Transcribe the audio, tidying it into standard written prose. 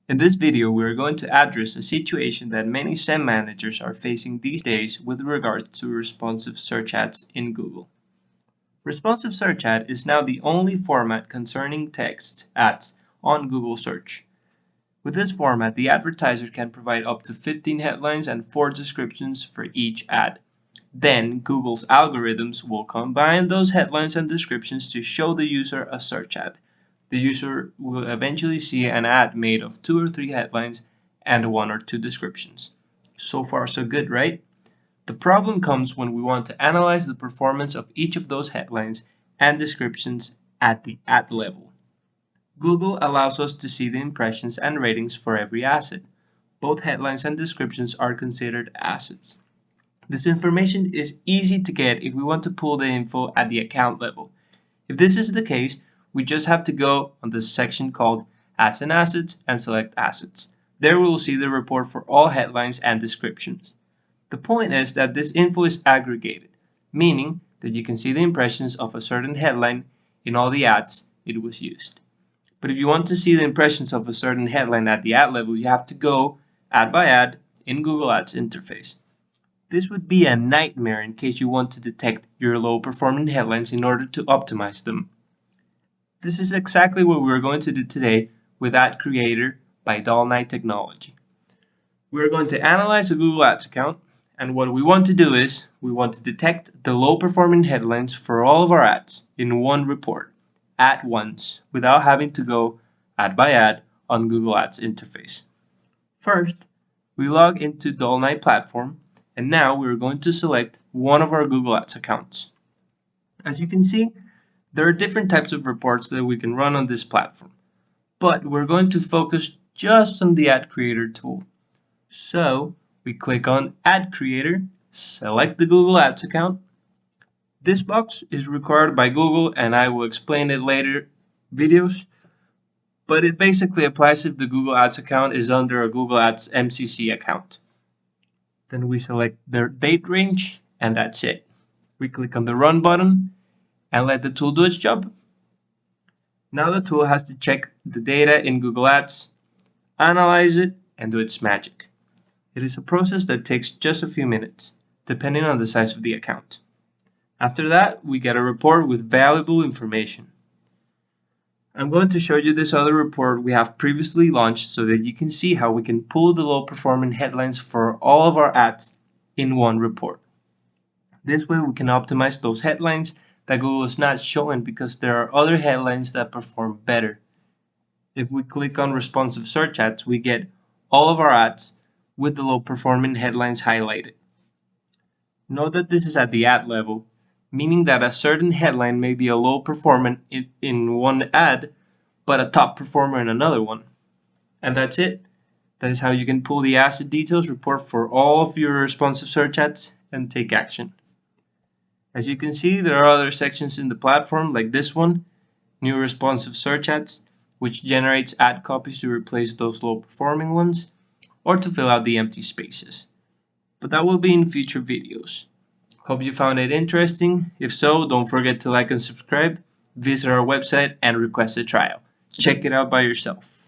In this video, we are going to address a situation that many SEM managers are facing these days with regard to responsive search ads in Google. Responsive search ad is now the only format concerning text ads on Google search. With this format, the advertiser can provide up to 15 headlines and 4 descriptions for each ad. Then, Google's algorithms will combine those headlines and descriptions to show the user a search ad. The user will eventually see an ad made of 2 or 3 headlines and 1 or 2 descriptions. So far so good, right? The problem comes when we want to analyze the performance of each of those headlines and descriptions at the ad level. Google allows us to see the impressions and ratings for every asset. Both headlines and descriptions are considered assets. This information is easy to get if we want to pull the info at the account level. If this is the case, we just have to go on the section called Ads and Assets and select Assets. There we will see the report for all headlines and descriptions. The point is that this info is aggregated, meaning that you can see the impressions of a certain headline in all the ads it was used. But if you want to see the impressions of a certain headline at the ad level, you have to go ad by ad in Google Ads interface. This would be a nightmare in case you want to detect your low-performing headlines in order to optimize them. This is exactly what we're going to do today with Ad Creator by Dull Knight Technology. We're going to analyze a Google Ads account, and what we want to do is we want to detect the low-performing headlines for all of our ads in one report at once without having to go ad by ad on Google Ads interface. First, we log into Dull Knight platform, and now we're going to select one of our Google Ads accounts. As you can see, there are different types of reports that we can run on this platform, but we're going to focus just on the Ad Creator tool. So we click on Ad Creator, select the Google Ads account. This box is required by Google and I will explain it later videos, but it basically applies if the Google Ads account is under a Google Ads MCC account. Then we select the date range and that's it. We click on the Run button and let the tool do its job. Now the tool has to check the data in Google Ads, analyze it, and do its magic. It is a process that takes just a few minutes, depending on the size of the account. After that, we get a report with valuable information. I'm going to show you this other report we have previously launched so that you can see how we can pull the low-performing headlines for all of our ads in one report. This way we can optimize those headlines that Google is not showing because there are other headlines that perform better. If we click on responsive search ads, we get all of our ads with the low performing headlines highlighted. Note that this is at the ad level, meaning that a certain headline may be a low performer in one ad, but a top performer in another one. And that's it. That is how you can pull the asset details report for all of your responsive search ads and take action. As you can see, there are other sections in the platform like this one, New Responsive Search Ads, which generates ad copies to replace those low-performing ones or to fill out the empty spaces. But that will be in future videos. Hope you found it interesting. If so, don't forget to like and subscribe, visit our website, and request a trial. Check it out by yourself.